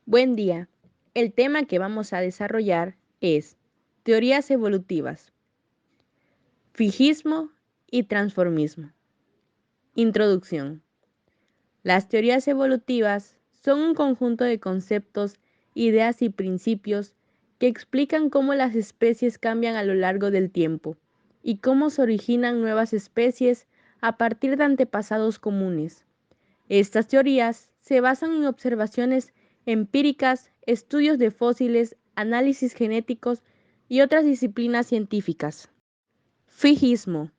Buen día. El tema que vamos a desarrollar es teorías evolutivas, fijismo y transformismo. Introducción. Las teorías evolutivas son un conjunto de conceptos, ideas y principios que explican cómo las especies cambian a lo largo del tiempo y cómo se originan nuevas especies a partir de antepasados comunes. Estas teorías se basan en observaciones empíricas, estudios de fósiles, análisis genéticos y otras disciplinas científicas. Fijismo.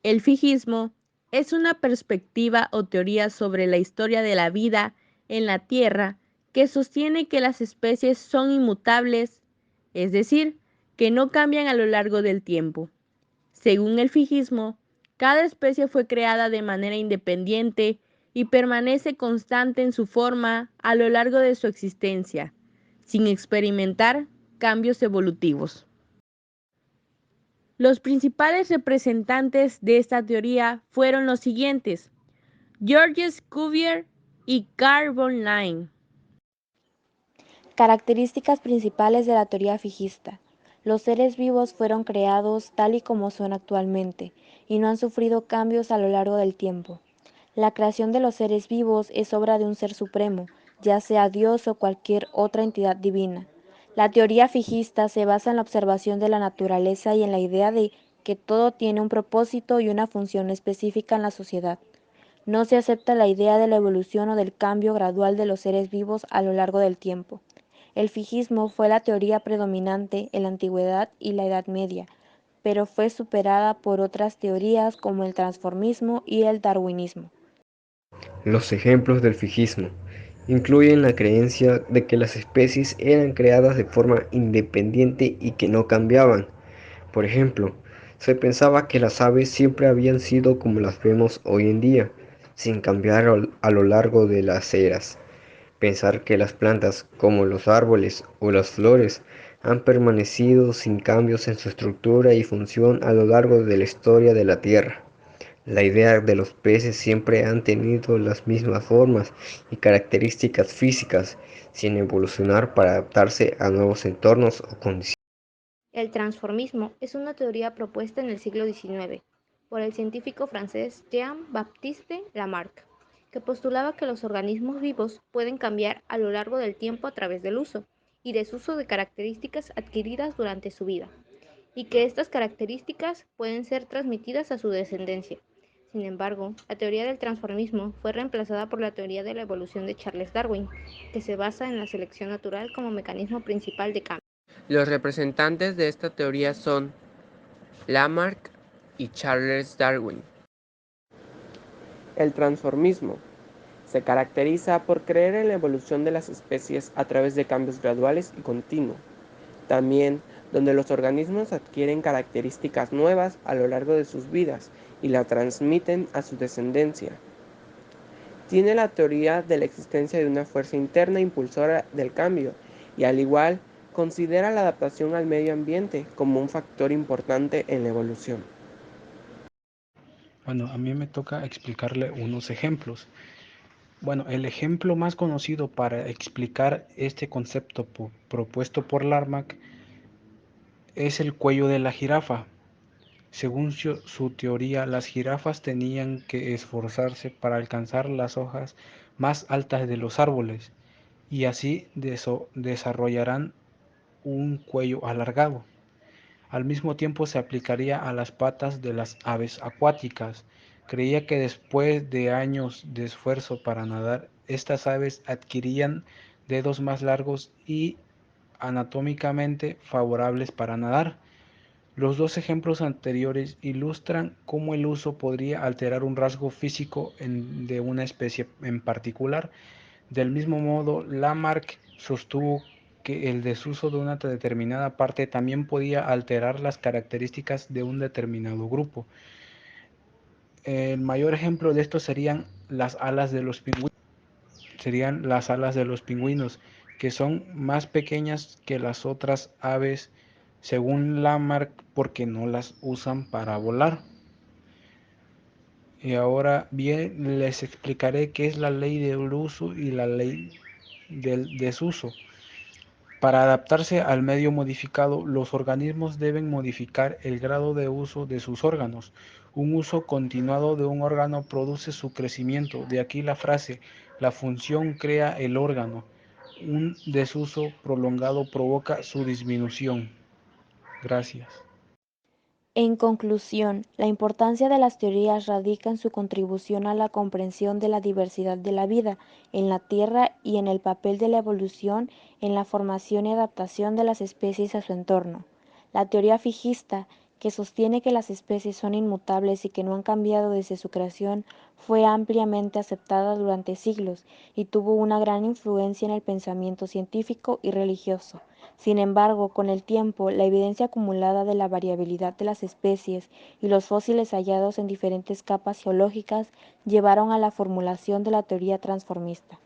El fijismo es una perspectiva o teoría sobre la historia de la vida en la Tierra que sostiene que las especies son inmutables, es decir, que no cambian a lo largo del tiempo. Según el fijismo, cada especie fue creada de manera independiente y permanece constante en su forma a lo largo de su existencia, sin experimentar cambios evolutivos. Los principales representantes de esta teoría fueron los siguientes: Georges Cuvier y Carl von Linné. Características principales de la teoría fijista. Los seres vivos fueron creados tal y como son actualmente y no han sufrido cambios a lo largo del tiempo. La creación de los seres vivos es obra de un ser supremo, ya sea Dios o cualquier otra entidad divina. La teoría fijista se basa en la observación de la naturaleza y en la idea de que todo tiene un propósito y una función específica en la sociedad. No se acepta la idea de la evolución o del cambio gradual de los seres vivos a lo largo del tiempo. El fijismo fue la teoría predominante en la Antigüedad y la Edad Media, pero fue superada por otras teorías como el transformismo y el darwinismo. Los ejemplos del fijismo incluyen la creencia de que las especies eran creadas de forma independiente y que no cambiaban. Por ejemplo, se pensaba que las aves siempre habían sido como las vemos hoy en día, sin cambiar a lo largo de las eras. Pensar que las plantas, como los árboles o las flores, han permanecido sin cambios en su estructura y función a lo largo de la historia de la Tierra. La idea de los peces siempre han tenido las mismas formas y características físicas, sin evolucionar para adaptarse a nuevos entornos o condiciones. El transformismo es una teoría propuesta en el siglo XIX por el científico francés Jean-Baptiste Lamarck, que postulaba que los organismos vivos pueden cambiar a lo largo del tiempo a través del uso y desuso de características adquiridas durante su vida, y que estas características pueden ser transmitidas a su descendencia. Sin embargo, la teoría del transformismo fue reemplazada por la teoría de la evolución de Charles Darwin, que se basa en la selección natural como mecanismo principal de cambio. Los representantes de esta teoría son Lamarck y Charles Darwin. El transformismo se caracteriza por creer en la evolución de las especies a través de cambios graduales y continuos, también donde los organismos adquieren características nuevas a lo largo de sus vidas y la transmiten a su descendencia. Tiene la teoría de la existencia de una fuerza interna impulsora del cambio y al igual considera la adaptación al medio ambiente como un factor importante en la evolución. Bueno, a mí me toca explicarle unos ejemplos. Bueno, el ejemplo más conocido para explicar este concepto propuesto por Lamarck es el cuello de la jirafa. Según su teoría, las jirafas tenían que esforzarse para alcanzar las hojas más altas de los árboles y así desarrollarán un cuello alargado. Al mismo tiempo se aplicaría a las patas de las aves acuáticas. Creía que después de años de esfuerzo para nadar, estas aves adquirían dedos más largos y anatómicamente favorables para nadar. Los dos ejemplos anteriores ilustran cómo el uso podría alterar un rasgo físico de una especie en particular. Del mismo modo, Lamarck sostuvo que el desuso de una determinada parte también podía alterar las características de un determinado grupo. El mayor ejemplo de esto serían las alas de los pingüinos, que son más pequeñas que las otras aves, según Lamarck, porque no las usan para volar. Y ahora bien les explicaré qué es la ley del uso y la ley del desuso. Para adaptarse al medio modificado, los organismos deben modificar el grado de uso de sus órganos. Un uso continuado de un órgano produce su crecimiento. De aquí la frase, la función crea el órgano. Un desuso prolongado provoca su disminución. Gracias. En conclusión, la importancia de las teorías radica en su contribución a la comprensión de la diversidad de la vida en la Tierra y en el papel de la evolución en la formación y adaptación de las especies a su entorno. La teoría fijista, que sostiene que las especies son inmutables y que no han cambiado desde su creación, fue ampliamente aceptada durante siglos y tuvo una gran influencia en el pensamiento científico y religioso. Sin embargo, con el tiempo, la evidencia acumulada de la variabilidad de las especies y los fósiles hallados en diferentes capas geológicas llevaron a la formulación de la teoría transformista.